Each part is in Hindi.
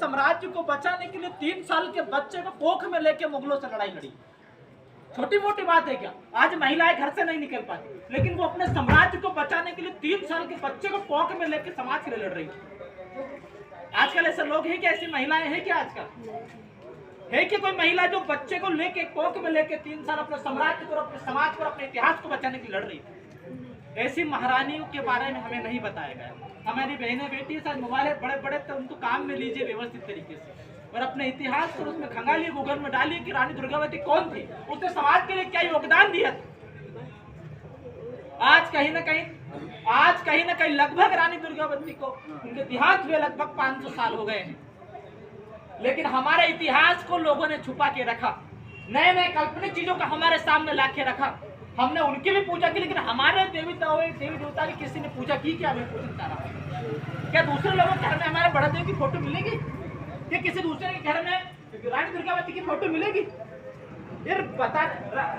साम्राज्य को बचाने के लिए 3 साल के बच्चे को कोख में लेके मुगलों से लड़ाई लड़ी। छोटी मोटी बात है क्या? आज महिलाएं घर से नहीं निकल पाती, लेकिन वो अपने साम्राज्य को बचाने के लिए 3 साल के बच्चे को कोख में लेके समाज के लिए लड़ रही है। आजकल ऐसे लोग हैं क्या? ऐसी महिलाएं हैं क्या आजकल? है कि कोई महिला जो बच्चे को लेके कोख में लेके 3 साल अपने साम्राज्य को, अपने समाज को, अपने इतिहास को बचाने के लिए लड़ रही है? ऐसी महारानियों के बारे में हमें नहीं बताया गया। हमारी बहनें बेटी साथ मोबाइल है बड़े बड़े, तो उनको काम में लीजिए व्यवस्थित तरीके से, और अपने इतिहास को उसमें खंगालिए, गूगल में डालिए कि रानी दुर्गावती कौन थी, उसने समाज के लिए क्या योगदान दिया था। आज कहीं ना कहीं लगभग रानी दुर्गावती को उनके देहांत हुए लगभग 500 साल हो गए हैं, लेकिन हमारे इतिहास को लोगों ने छुपा के रखा, नए नए काल्पनिक चीजों का हमारे सामने ला के रखा। हमने उनकी भी पूजा की, लेकिन हमारे देवी देवता की किसी ने पूजा की क्या? हमें पूछना चाह रहा। क्या दूसरे लोगों के घर में हमारे बड़ा देव की फोटो मिलेगी? क्या किसी दूसरे के घर में रानी दुर्गावती की फोटो मिलेगी? यार बता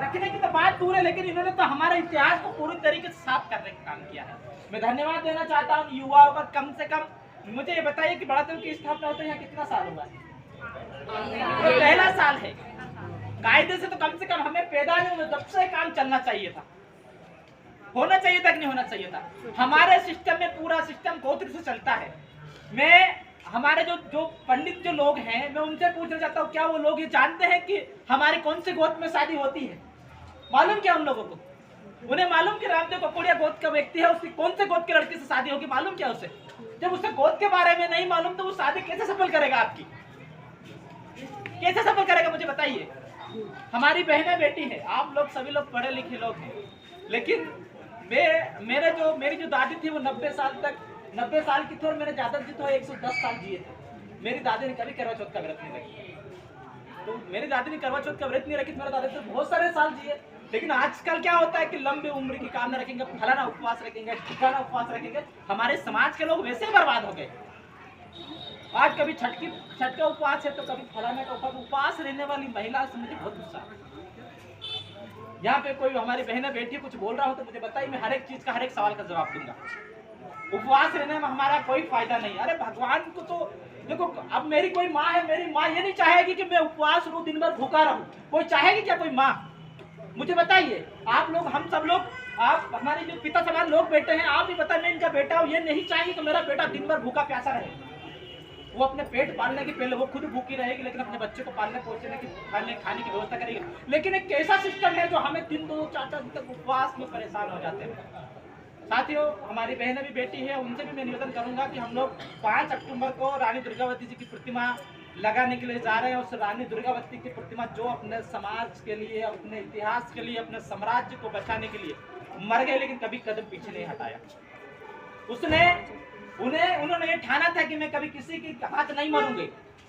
रखने की तो बात दूर है, लेकिन इन्होंने तो हमारे इतिहास को पूरी तरीके से साफ करने का काम किया है। मैं धन्यवाद देना चाहता हूँ युवाओं का। कम से कम मुझे ये बताइए कि बड़ा देव की स्थापना होते हैं कितना साल हुआ है? तो पहला साल है। कायदे से तो कम से कम हमें पैदा नहीं हुए तब से काम चलना चाहिए था, होना चाहिए था कि नहीं होना चाहिए था? हमारे सिस्टम में पूरा सिस्टम गोत्र से चलता है। मैं हमारे जो पंडित जो लोग हैं, मैं उनसे पूछना चाहता हूँ, क्या वो लोग ये जानते हैं कि हमारी कौन से गोत्र में शादी होती है? मालूम क्या उन लोगों को? उन्हें मालूम कि रामदेव ककोड़िया गोत्र का व्यक्ति है, उसकी कौन से गोत्र की लड़की से शादी होगी? मालूम क्या उसे? जब उसे गोत्र के बारे में नहीं मालूम तो वो शादी कैसे सफल करेगा? आपकी कैसे सफल करेगा? मुझे बताइए। हमारी बहनें बेटी है, आप लोग सभी लोग पढ़े लिखे लोग हैं, लेकिन मेरी जो दादी थी वो 90 साल की थी, और मेरे दादा जी तो 110 साल जिए थे। मेरी दादी ने कभी करवा चौथ का व्रत नहीं रखी, तो मेरी दादी ने करवा चौथ का व्रत नहीं रखी, मेरे दादा तो बहुत सारे साल जिए। लेकिन आजकल क्या होता है कि लंबे उम्र की कामना रखेंगे, फलाना उपवास रखेंगे, ठिकाना उपवास रखेंगे। हमारे समाज के लोग वैसे ही बर्बाद हो गए। आज कभी छठ का उपवास है तो कभी फलाने का उपवास रहने वाली महिला से मुझे बहुत गुस्सा है। यहाँ पे कोई हमारी बहनें बेटी कुछ बोल रहा हो तो मुझे बताइए, मैं हर एक चीज का, हर एक सवाल का जवाब दूंगा। उपवास रहने में हमारा कोई फायदा नहीं। अरे भगवान को तो देखो, अब मेरी कोई माँ है, मेरी माँ ये नहीं चाहेगी कि मैं उपवास रहूं, दिन भर भूखा रहूं। कोई चाहेगी क्या कोई माँ? मुझे बताइए। आप लोग, हम सब लोग, आप हमारे जो पिता समान लोग बैठे हैं, आप भी बताइए, मैं इनका बेटा हूँ, ये नहीं चाहेगी कि मेरा बेटा दिन भर भूखा प्यासा रहे। वो अपने पेट पालने के पहले वो खुद भूखी रहेगी, लेकिन अपने बच्चे को पालने पोषने की खाने की व्यवस्था करेगी। लेकिन एक ऐसा सिस्टम है जो हमें 3-2-4 दिन तक उपवास में परेशान हो जाते हैं। साथियों, हमारी बहनें भी बेटी है, उनसे भी मैं निवेदन करूंगा कि हम लोग 5 अक्टूबर को रानी दुर्गावती जी की प्रतिमा लगाने के लिए जा रहे हैं। उस रानी दुर्गावती की प्रतिमा जो अपने समाज के लिए, अपने इतिहास के लिए, अपने साम्राज्य को बचाने के लिए मर गए, लेकिन कभी कदम पीछे नहीं हटाया। उन्होंने ये ठाना था कि मैं कभी किसी की हाथ नहीं मारूंगी,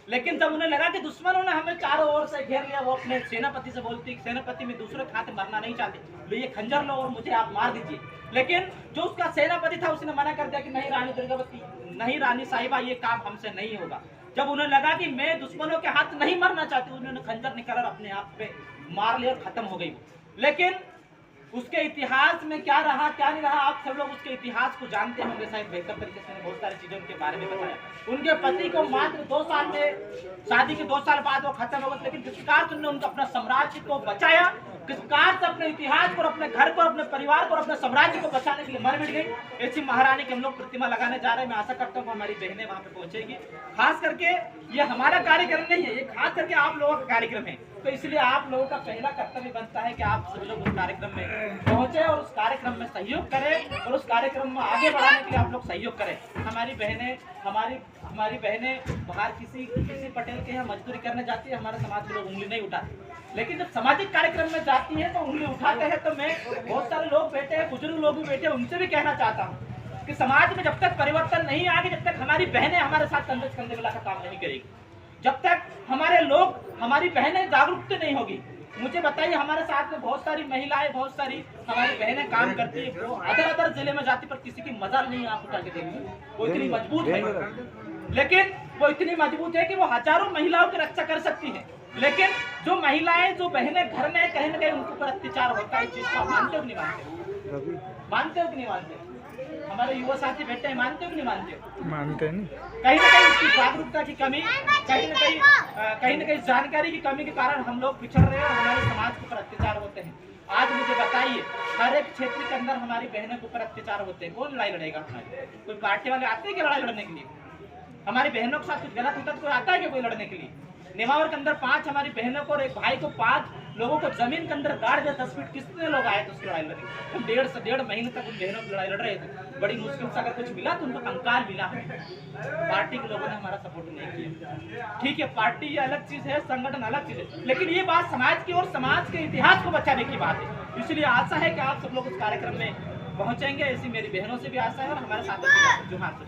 लेकिन जब उन्हें लगा कि दुश्मनों ने हमें चारों ओर से घेर लिया, वो अपने सेनापति से बोलती, सेनापति में दूसरे के हाथ मरना नहीं चाहते, लो ये खंजर लो और मुझे आप मार दीजिए। लेकिन जो उसका सेनापति था उसने मना कर दिया कि नहीं रानी दुर्गावती, नहीं रानी साहिबा, ये काम हमसे नहीं होगा। जब उन्हें लगा कि मैं दुश्मनों के हाथ नहीं मरना चाहती, उन्होंने खंजर निकाला और अपने आप पे मार लिया और खत्म हो गई। लेकिन उसके इतिहास में क्या रहा क्या नहीं रहा, आप सब लोग उसके इतिहास को जानते होंगे शायद बेहतर तरीके से। बहुत सारी चीजों के बारे में बताया। उनके पति को मात्र 2 साल में, शादी के 2 साल बाद वो खत्म हो गए, लेकिन किस प्रकार से उन्होंने उनका अपना साम्राज्य को बचाया, किस प्रकार से अपने इतिहास को, अपने घर को, अपने परिवार को, अपने साम्राज्य को बचाने के लिए मर मिट गई। ऐसी महारानी की हम लोग प्रतिमा लगाने जा रहे हैं। मैं आशा करता हूँ हमारी बहनें वहां पे पहुंचेगी। खास करके ये हमारा कार्यक्रम नहीं है, ये खास करके आप लोगों का कार्यक्रम है, तो इसलिए आप लोगों का पहला कर्तव्य बनता है कि आप सभी लोग उस कार्यक्रम में पहुंचे और उस कार्यक्रम में सहयोग करें, और उस कार्यक्रम में आगे बढ़ाने के लिए आप लोग सहयोग करें। हमारी बहनें बाहर किसी पटेल के यहाँ मजदूरी करने जाती है, हमारे समाज के लोग उंगली नहीं उठाते, लेकिन जब सामाजिक कार्यक्रम में जाती है तो उंगली उठाते हैं। तो मैं, बहुत सारे लोग बैठे हैं, बुजुर्ग लोग भी बैठे हैं, उनसे भी कहना चाहता हूँ कि समाज में जब तक परिवर्तन नहीं आएगी, जब तक हमारी बहनें हमारे साथ कंधे से कंधे मिलाकर काम नहीं करेगी, जब तक हमारे लोग, हमारी बहनें जागरूक नहीं होगी। मुझे बताइए, हमारे साथ में बहुत सारी महिलाएं, बहुत सारी हमारी बहनें काम करती है, वो अदर जिले में जाती, पर किसी की मजाल नहीं आप उठा के देखिए, वो इतनी मजबूत है। लेकिन वो इतनी मजबूत है कि वो हजारों महिलाओं की रक्षा कर सकती है। लेकिन जो महिलाएं, जो बहनें घर में कहीं ना कहीं उनके ऊपर अत्याचार होता है, इस चीज को मानते हो कि नहीं मानते? मानते हो कि नहीं मानते? हमारे युवा साथी बैठे हैं, मानते हो कि नहीं मानते हो? मानते हैं। कहीं ना कहीं उसकी जागरूकता की कमी, कहीं ना कहीं जानकारी की कमी के कारण हम लोग पिछड़ रहे हैं और हमारे समाज के ऊपर अत्याचार होते हैं। आज मुझे बताइए, हर एक क्षेत्र के अंदर हमारी बहनों के ऊपर अत्याचार होते हैं, कौन लड़ाई लड़ेगा? हमारे कोई पार्टी वाले आते हैं क्या लड़ाई लड़ने के लिए? हमारी बहनों के साथ कुछ गलत होता है तो कोई आता है क्या कोई लड़ने के लिए? नेमावर के अंदर 5 हमारी बहनों को और एक भाई को 5 लोगों को जमीन के अंदर गाड़ दिया 10 फीट। कितने लोग आए थे उसकी लड़ाई लड़ने? हम 1.5 से 1.5 महीने तक उन बहनों की लड़ाई लड़ रहे थे। बड़ी मुश्किल से अगर कुछ मिला तो उनको कंकार मिला है। पार्टी के लोगों ने हमारा सपोर्ट नहीं किया। ठीक है, पार्टी ये अलग चीज है, संगठन अलग चीज है, लेकिन ये बात समाज की और समाज के इतिहास को बचाने की बात है। इसलिए आशा है कि आप सब लोग उस कार्यक्रम में पहुंचेंगे, ऐसी मेरी बहनों से भी आशा है और हमारे साथियों से भी। जो हाथ